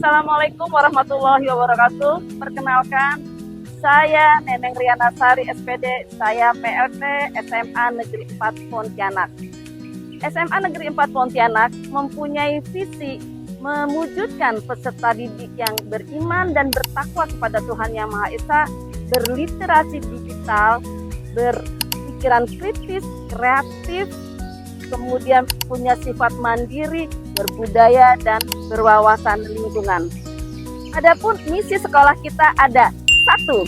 Assalamualaikum warahmatullahi wabarakatuh. Perkenalkan, saya Neneng Riana Sari SPD, saya PLT SMA Negeri 4 Pontianak. SMA Negeri 4 Pontianak mempunyai visi mewujudkan peserta didik yang beriman dan bertakwa kepada Tuhan Yang Maha Esa, berliterasi digital, berpikiran kritis, kreatif, kemudian punya sifat mandiri, berbudaya, dan berwawasan lingkungan. Adapun misi sekolah kita ada 1, 2,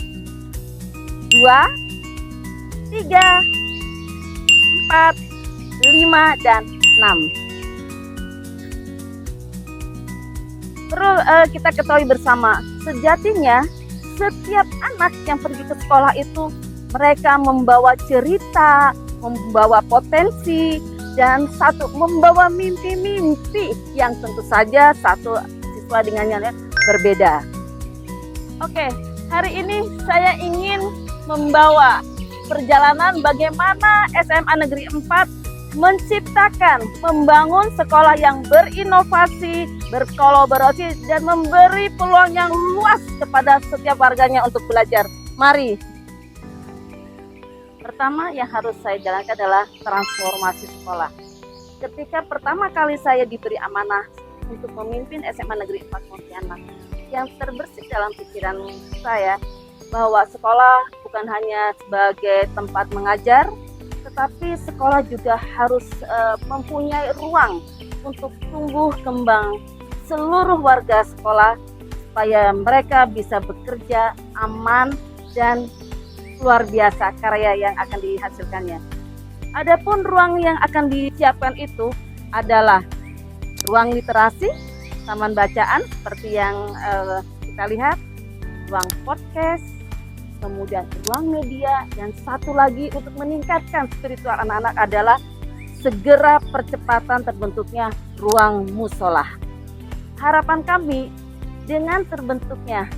3, 4, 5, dan 6. Perlu kita ketahui bersama, sejatinya setiap anak yang pergi ke sekolah itu mereka membawa cerita, membawa potensi, dan membawa mimpi-mimpi yang tentu saja satu siswa dengan yang berbeda. Oke, hari ini saya ingin membawa perjalanan bagaimana SMA Negeri 4 menciptakan, membangun sekolah yang berinovasi, berkolaborasi, dan memberi peluang yang luas kepada setiap warganya untuk belajar. Mari. Pertama yang harus saya jalankan adalah transformasi sekolah. Ketika pertama kali saya diberi amanah untuk memimpin SMA Negeri 4 Pontianak, yang terbersih dalam pikiran saya bahwa sekolah bukan hanya sebagai tempat mengajar, tetapi sekolah juga harus mempunyai ruang untuk tumbuh kembang seluruh warga sekolah supaya mereka bisa bekerja aman dan luar biasa karya yang akan dihasilkannya. Adapun ruang yang akan disiapkan itu adalah ruang literasi, taman bacaan seperti yang kita lihat, ruang podcast, kemudian ruang media, dan satu lagi untuk meningkatkan spiritual anak-anak adalah segera percepatan terbentuknya ruang musola. Harapan kami dengan terbentuknya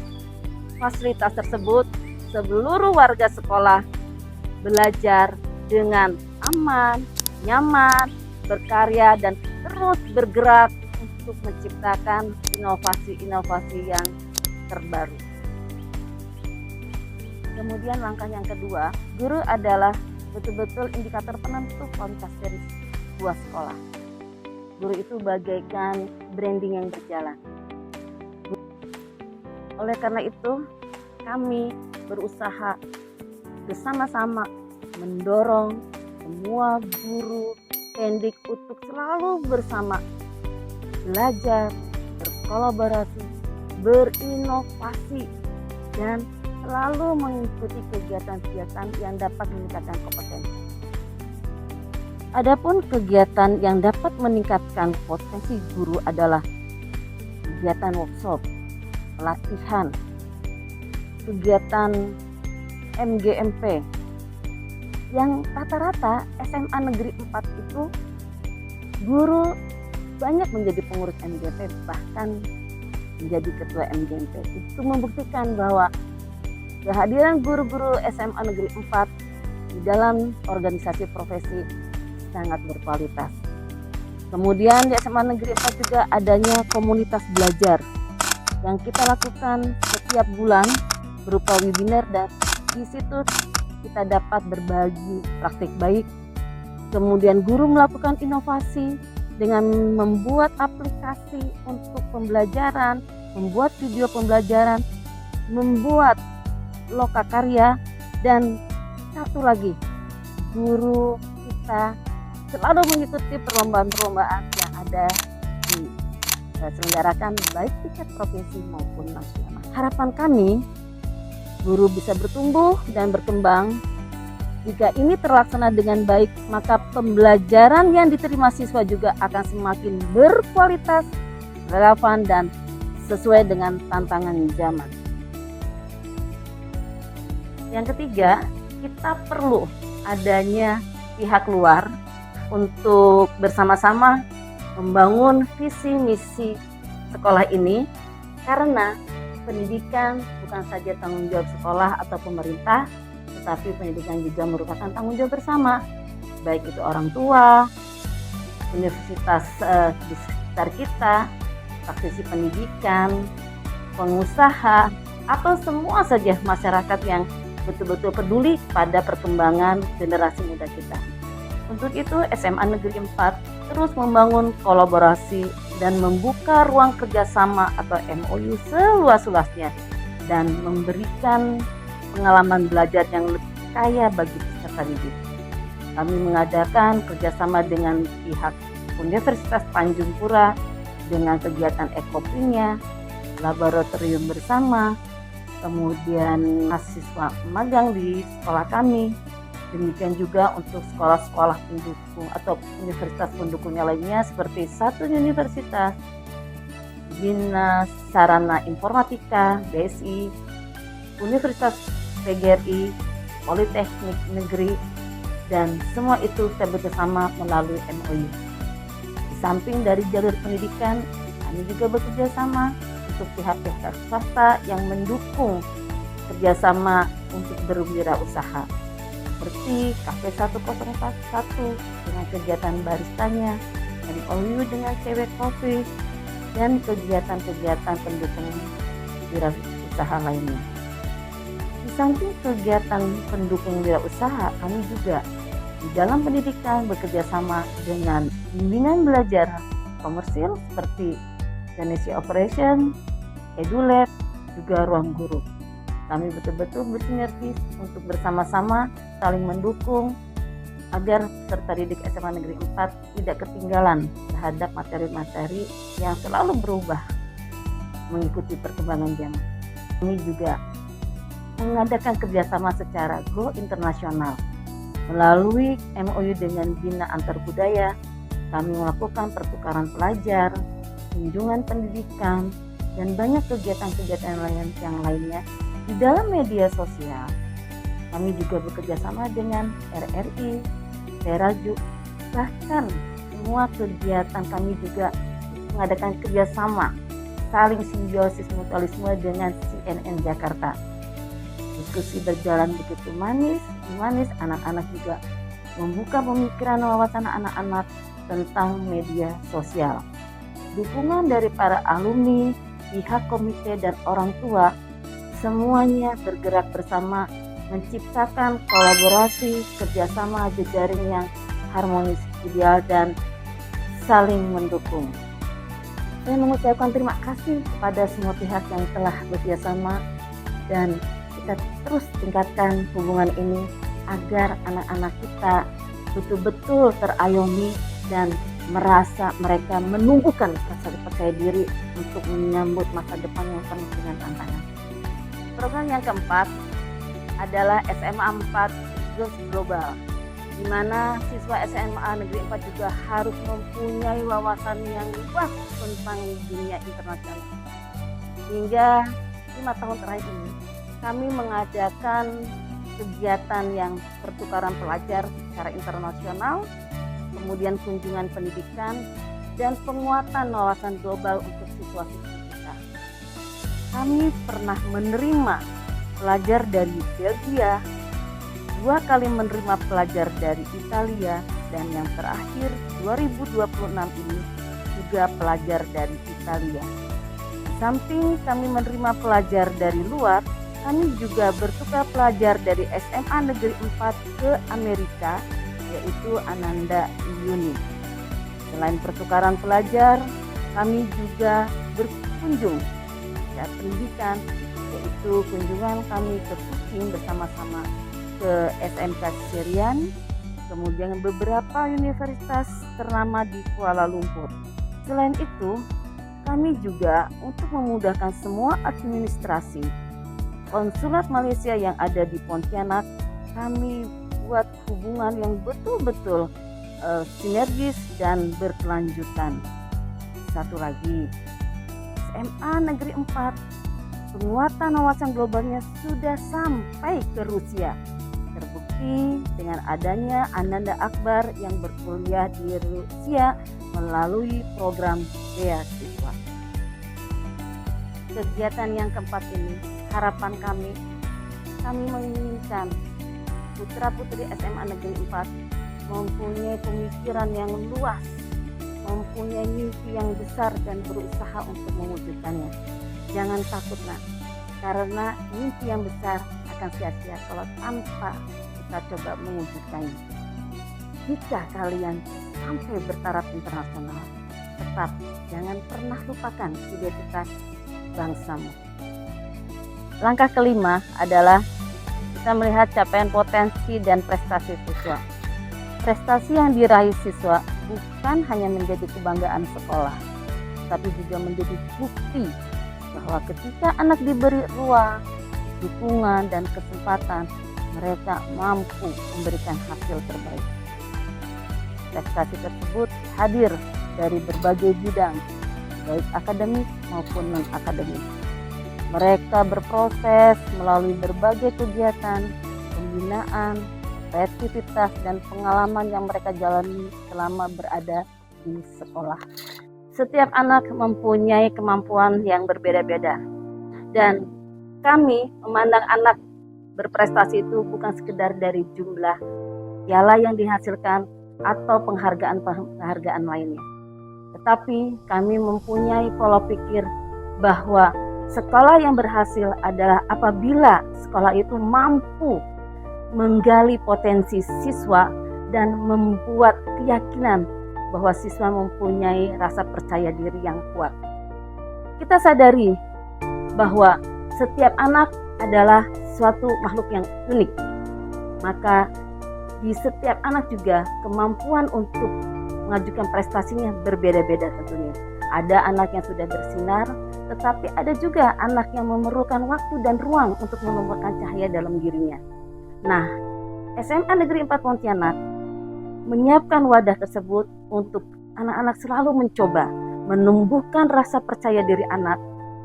fasilitas tersebut, seluruh warga sekolah belajar dengan aman, nyaman, berkarya, dan terus bergerak untuk menciptakan inovasi-inovasi yang terbaru. Kemudian langkah yang kedua, guru adalah betul-betul indikator penentu kualitas dari sebuah sekolah. Guru itu bagaikan branding yang berjalan. Oleh karena itu, kami berusaha bersama-sama mendorong semua guru pendik untuk selalu bersama belajar, berkolaborasi, berinovasi, dan selalu mengikuti kegiatan-kegiatan yang dapat meningkatkan kompetensi. Adapun kegiatan yang dapat meningkatkan potensi guru adalah kegiatan workshop, pelatihan, kegiatan MGMP, yang rata-rata SMA Negeri 4 itu guru banyak menjadi pengurus MGMP, bahkan menjadi ketua MGMP. Itu membuktikan bahwa kehadiran guru-guru SMA Negeri 4 di dalam organisasi profesi sangat berkualitas. Kemudian di SMA Negeri 4 juga adanya komunitas belajar yang kita lakukan setiap bulan berupa webinar, dan di situ kita dapat berbagi praktik baik. Kemudian guru melakukan inovasi dengan membuat aplikasi untuk pembelajaran, membuat video pembelajaran, membuat lokakarya, dan satu lagi, guru kita selalu mengikuti perlombaan-perlombaan yang ada diselenggarakan baik tingkat provinsi maupun nasional. Harapan kami, guru bisa bertumbuh dan berkembang. Jika ini terlaksana dengan baik, maka pembelajaran yang diterima siswa juga akan semakin berkualitas, relevan, dan sesuai dengan tantangan zaman. Yang ketiga, kita perlu adanya pihak luar untuk bersama-sama membangun visi misi sekolah ini, karena pendidikan bukan saja tanggung jawab sekolah atau pemerintah, tetapi pendidikan juga merupakan tanggung jawab bersama, baik itu orang tua, universitas di sekitar kita, praktisi pendidikan, pengusaha, atau semua saja masyarakat yang betul-betul peduli pada perkembangan generasi muda kita. Untuk itu SMA Negeri 4 terus membangun kolaborasi dan membuka ruang kerjasama atau MOU seluas-luasnya dan memberikan pengalaman belajar yang lebih kaya bagi peserta didik. Kami mengadakan kerjasama dengan pihak Universitas Tanjung Pura dengan kegiatan ekoprinya, laboratorium bersama, kemudian mahasiswa magang di sekolah kami. Demikian juga untuk sekolah-sekolah pendukung atau universitas pendukungnya lainnya seperti Satu Universitas, Bina Sarana Informatika, BSI, Universitas PGRI, Politeknik Negeri, dan semua itu saya bekerjasama melalui MOU. Di samping dari jalur pendidikan, kami juga bekerja sama untuk pihak-pihak swasta yang mendukung kerjasama untuk berwirausaha seperti Cafe 1041 dengan kegiatan baristanya, MOU dengan Cewek Coffee, dan kegiatan-kegiatan pendukung wirausaha lainnya. Di samping kegiatan pendukung wirausaha, kami juga di dalam pendidikan bekerja sama dengan bimbingan belajar komersil seperti Ganesha Operation, EduLab, juga Ruang Guru. Kami betul-betul bersinergis untuk bersama-sama saling mendukung agar peserta didik SMA Negeri 4 tidak ketinggalan terhadap materi-materi yang selalu berubah mengikuti perkembangan zaman. Kami juga mengadakan kerjasama secara go internasional. Melalui MOU dengan Bina Antar Budaya, kami melakukan pertukaran pelajar, kunjungan pendidikan, dan banyak kegiatan-kegiatan lain yang lainnya di dalam media sosial. Kami juga bekerja sama dengan RRI, Teraju, bahkan semua kegiatan kami juga mengadakan kerjasama saling simbiosis mutualisme dengan CNN Jakarta. Diskusi berjalan begitu manis, anak-anak juga membuka pemikiran wawasan anak-anak tentang media sosial. Dukungan dari para alumni, pihak komite, dan orang tua, semuanya bergerak bersama menciptakan kolaborasi kerjasama jejaring yang harmonis, ideal, dan saling mendukung. Saya mengucapkan terima kasih kepada semua pihak yang telah bekerjasama dan kita terus tingkatkan hubungan ini agar anak-anak kita betul-betul terayomi dan merasa mereka menumbuhkan rasa percaya diri untuk menyambut masa depan yang penuh dengan tantangan. Program yang keempat adalah SMA 4 Goals Global, di mana siswa SMA Negeri 4 juga harus mempunyai wawasan yang luas tentang dunia internasional. Hingga 5 tahun terakhir ini, kami mengadakan kegiatan yang pertukaran pelajar secara internasional, kemudian kunjungan pendidikan, dan penguatan wawasan global untuk siswa-siswa kita. Kami pernah menerima pelajar dari Belgia, 2 kali menerima pelajar dari Italia, dan yang terakhir 2026 ini juga pelajar dari Italia. Di samping kami menerima pelajar dari luar, kami juga bertukar pelajar dari SMA Negeri 4 ke Amerika, yaitu Ananda Uni. Selain pertukaran pelajar, kami juga berkunjung ke pendidikan, yaitu kunjungan kami ke Peking bersama-sama ke SMK Syrian, kemudian beberapa universitas ternama di Kuala Lumpur. Selain itu, kami juga untuk memudahkan semua administrasi Konsulat Malaysia yang ada di Pontianak, kami buat hubungan yang betul-betul sinergis dan berkelanjutan. Satu lagi, SMA Negeri 4, penguatan wawasan globalnya sudah sampai ke Rusia. Terbukti dengan adanya Ananda Akbar yang berkuliah di Rusia melalui program beasiswa. Kegiatan yang keempat ini, harapan kami menginginkan putra-putri SMA Negeri 4 mempunyai pemikiran yang luas mempunyai mimpi yang besar dan berusaha untuk mewujudkannya. Jangan takut nak, karena mimpi yang besar akan sia-sia kalau tanpa kita coba mewujudkannya. Jika kalian sampai bertaraf internasional, tetap jangan pernah lupakan identitas bangsamu. Langkah kelima adalah kita melihat capaian potensi dan prestasi siswa. Prestasi yang diraih siswa bukan hanya menjadi kebanggaan sekolah, tapi juga menjadi bukti bahwa ketika anak diberi ruang, dukungan, dan kesempatan, mereka mampu memberikan hasil terbaik. Prestasi tersebut hadir dari berbagai bidang, baik akademik maupun non-akademik. Mereka berproses melalui berbagai kegiatan, pembinaan, kreativitas, dan pengalaman yang mereka jalani selama berada di sekolah. Setiap anak mempunyai kemampuan yang berbeda-beda, dan kami memandang anak berprestasi itu bukan sekedar dari jumlah piala yang dihasilkan atau penghargaan lainnya. Tetapi kami mempunyai pola pikir bahwa sekolah yang berhasil adalah apabila sekolah itu mampu menggali potensi siswa dan membuat keyakinan bahwa siswa mempunyai rasa percaya diri yang kuat. Kita sadari bahwa setiap anak adalah suatu makhluk yang unik. Maka di setiap anak juga kemampuan untuk mengajukan prestasinya berbeda-beda tentunya. Ada anak yang sudah bersinar, tetapi ada juga anak yang memerlukan waktu dan ruang untuk menumbuhkan cahaya dalam dirinya. Nah, SMA Negeri 4 Pontianak menyiapkan wadah tersebut untuk anak-anak selalu mencoba menumbuhkan rasa percaya diri anak.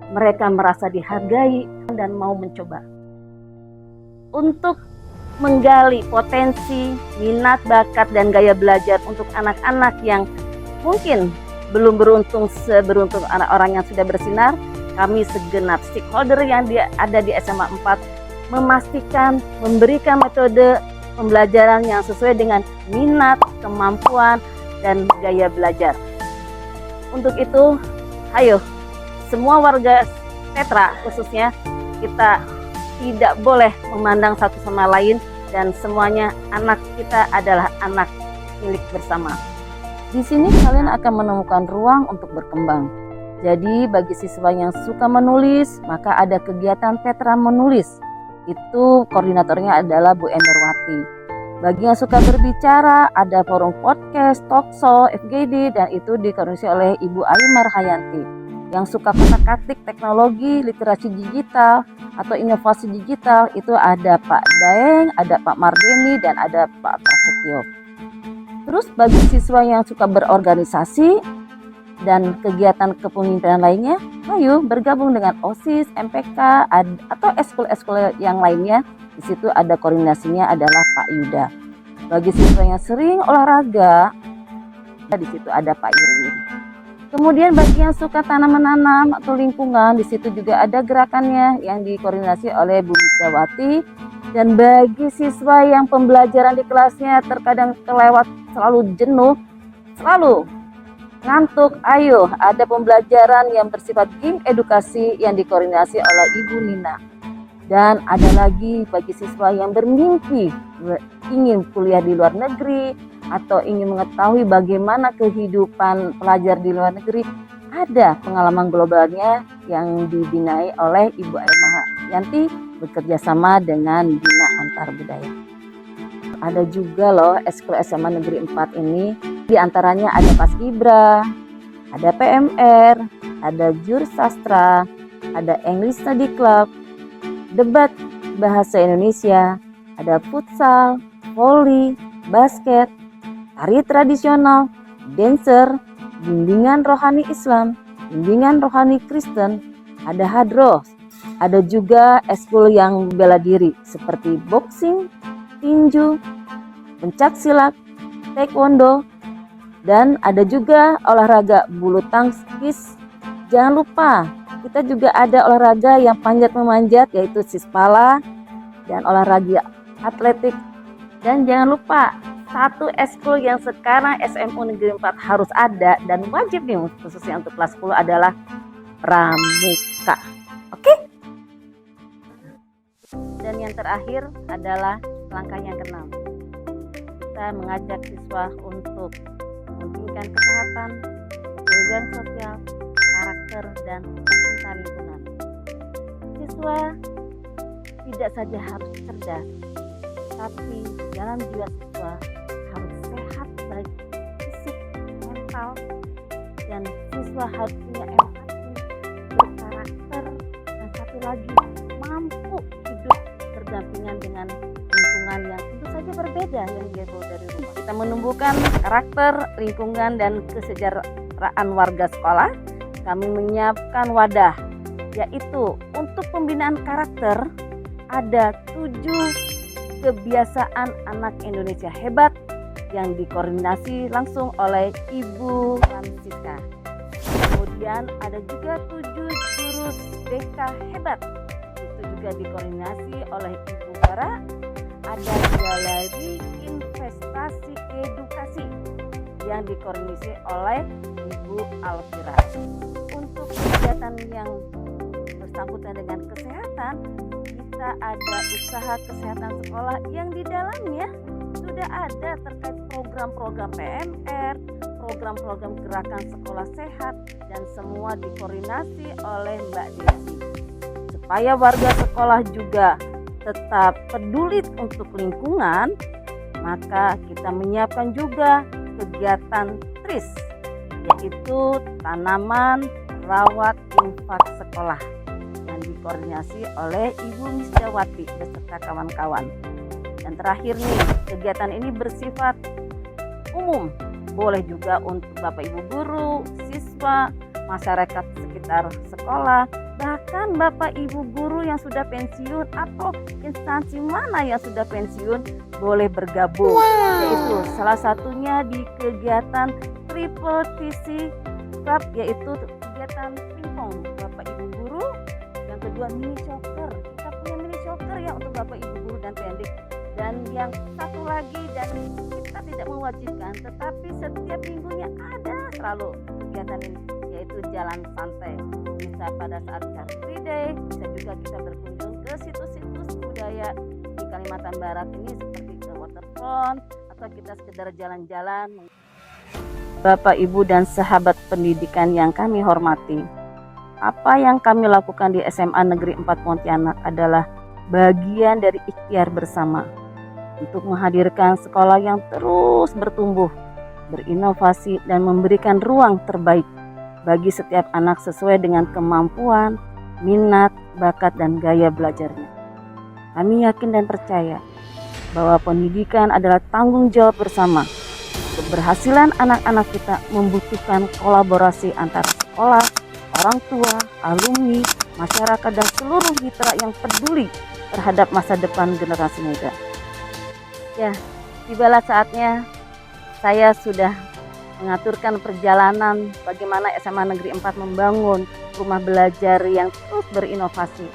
Mereka merasa dihargai dan mau mencoba. Untuk menggali potensi, minat, bakat, dan gaya belajar untuk anak-anak yang mungkin belum beruntung seberuntung orang-orang yang sudah bersinar, kami segenap stakeholder yang ada di SMA 4 memastikan memberikan metode pembelajaran yang sesuai dengan minat, kemampuan, dan gaya belajar. Untuk itu, ayo semua warga Petra khususnya, kita tidak boleh memandang satu sama lain, dan semuanya anak kita adalah anak milik bersama. Di sini kalian akan menemukan ruang untuk berkembang. Jadi bagi siswa yang suka menulis, maka ada kegiatan Petra menulis. Itu koordinatornya adalah Bu Enderwati. Bagi yang suka berbicara, ada forum podcast, talkshow, FGD, dan itu dikoordinasi oleh Ibu Ayu Marhayanti. Yang suka kotak-katik teknologi, literasi digital, atau inovasi digital, itu ada Pak Daeng, ada Pak Mardeni, dan ada Pak Prasetyo. Terus bagi siswa yang suka berorganisasi dan kegiatan kepemimpinan lainnya, ayo bergabung dengan OSIS, MPK, atau eskul-eskul yang lainnya. Di situ ada koordinasinya adalah Pak Yuda. Bagi siswa yang sering olahraga, di situ ada Pak Irwin. Kemudian bagi yang suka tanam-menanam atau lingkungan, di situ juga ada gerakannya yang dikoordinasi oleh Bu Misdawati. Dan bagi siswa yang pembelajaran di kelasnya terkadang kelewat, selalu jenuh, selalu ngantuk, ayo ada pembelajaran yang bersifat game edukasi yang dikoordinasi oleh Ibu Nina. Dan ada lagi bagi siswa yang bermimpi ingin kuliah di luar negeri atau ingin mengetahui bagaimana kehidupan pelajar di luar negeri, ada pengalaman globalnya yang dibinai oleh Ibu Ayu Marhayanti bekerja sama dengan Bina Antar Budaya. Ada juga loh eskul SMA Negeri 4 ini, di antaranya ada Paskibra, ada PMR, ada Jur Sastra, ada English Study Club, debat bahasa Indonesia, ada futsal, voli, basket, tari tradisional, dancer, bimbingan rohani Islam, bimbingan rohani Kristen, ada hadroh, ada juga eskul yang bela diri seperti boxing, tinju, pencak silat, taekwondo, dan ada juga olahraga bulu tangkis. Jangan lupa kita juga ada olahraga yang panjat memanjat yaitu sispala dan olahraga atletik. Dan jangan lupa satu ekskul yang sekarang SMU Negeri 4 harus ada dan wajib nih khususnya untuk kelas 10 adalah pramuka. Oke? Dan yang terakhir adalah langkah yang keenam. Kita mengajak siswa untuk mementingkan kesehatan, kepedulian sosial, karakter, dan cinta lingkungan. Siswa tidak saja harus cerdas, tapi dalam jiwa siswa harus sehat baik fisik, mental, dan siswa harus punya empati, berkarakter, dan satu lagi mampu hidup berdampingan dengan lingkungan yang tentu saja berbeda yang dia bawa dari rumah. Kita menumbuhkan karakter, lingkungan, dan kesejahteraan warga sekolah. Kami menyiapkan wadah, yaitu untuk pembinaan karakter ada 7 kebiasaan anak Indonesia hebat yang dikoordinasi langsung oleh Ibu Francisca. Kemudian ada juga 7 jurus BK hebat, itu juga dikoordinasi oleh Ibu Bara. Ada galeri investasi edukasi yang dikoordinasi oleh Ibu Alfira. Untuk kegiatan yang bersangkutan dengan kesehatan, kita ada usaha kesehatan sekolah yang di dalamnya sudah ada terkait program-program PMR, program-program gerakan sekolah sehat, dan semua dikoordinasi oleh Mbak Desi. Supaya warga sekolah juga tetap peduli untuk lingkungan, maka kita menyiapkan juga kegiatan TRIS, yaitu tanaman rawat infak sekolah, yang dikoordinasi oleh Ibu Misdawati beserta kawan-kawan. Dan terakhir nih, kegiatan ini bersifat umum, boleh juga untuk Bapak Ibu guru, siswa, masyarakat sekitar sekolah, bahkan Bapak Ibu guru yang sudah pensiun atau instansi mana yang sudah pensiun boleh bergabung. Yaitu salah satunya di kegiatan Triple TC Club, yaitu kegiatan pingpong Bapak Ibu guru. Yang kedua mini soccer, kita punya mini soccer ya untuk Bapak Ibu guru dan pendik. Dan yang satu lagi, dan kita tidak mewajibkan, tetapi setiap minggunya ada selalu kegiatan ini, yaitu jalan santai. Bisa pada saat Car Free Day, bisa juga kita berkunjung ke situs-situs budaya di Kalimantan Barat ini seperti ke waterfront, atau kita sekedar jalan-jalan. Bapak, Ibu, dan sahabat pendidikan yang kami hormati, apa yang kami lakukan di SMA Negeri 4 Pontianak adalah bagian dari ikhtiar bersama untuk menghadirkan sekolah yang terus bertumbuh, berinovasi, dan memberikan ruang terbaik bagi setiap anak sesuai dengan kemampuan, minat, bakat, dan gaya belajarnya. Kami yakin dan percaya bahwa pendidikan adalah tanggung jawab bersama. Keberhasilan anak-anak kita membutuhkan kolaborasi antara sekolah, orang tua, alumni, masyarakat, dan seluruh mitra yang peduli terhadap masa depan generasi muda. Ya, tibalah saatnya saya sudah mengaturkan perjalanan bagaimana SMA Negeri 4 membangun rumah belajar yang terus berinovasi.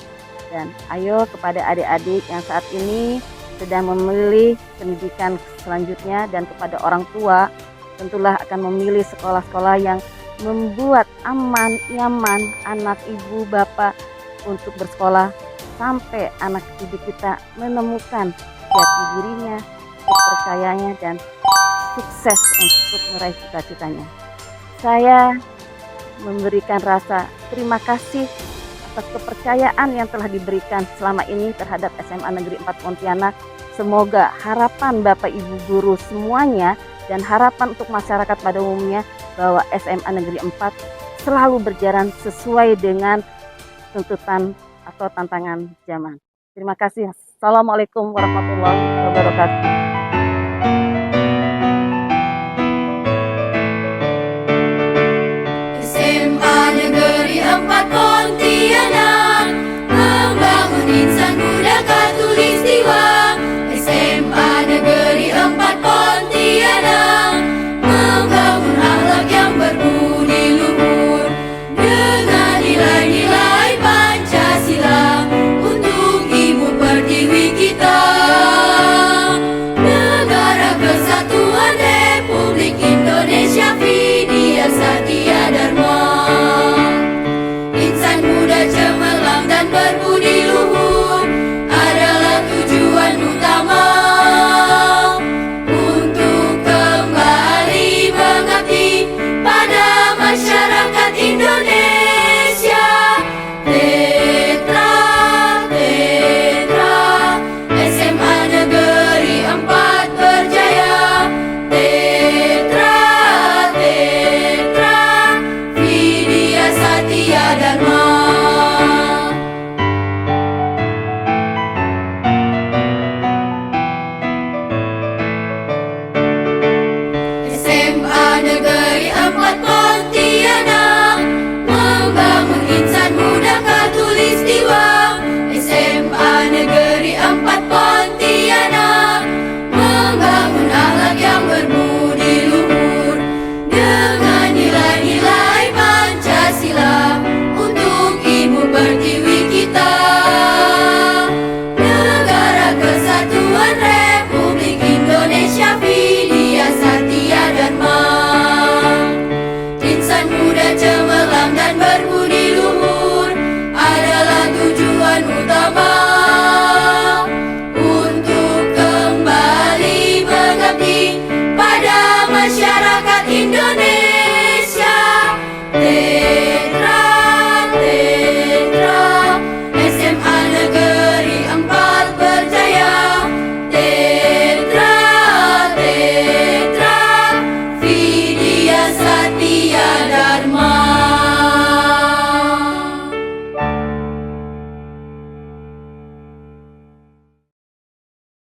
Dan ayo kepada adik-adik yang saat ini sedang memilih pendidikan selanjutnya, dan kepada orang tua tentulah akan memilih sekolah-sekolah yang membuat aman, nyaman anak ibu bapak untuk bersekolah, sampai anak didik kita menemukan jati dirinya, kepercayaannya, dan sukses untuk meraih cita-citanya. Saya memberikan rasa terima kasih atas kepercayaan yang telah diberikan selama ini terhadap SMA Negeri 4 Pontianak. Semoga harapan Bapak Ibu guru semuanya dan harapan untuk masyarakat pada umumnya bahwa SMA Negeri 4 selalu berjalan sesuai dengan tuntutan atau tantangan zaman. Terima kasih. Assalamualaikum warahmatullahi wabarakatuh.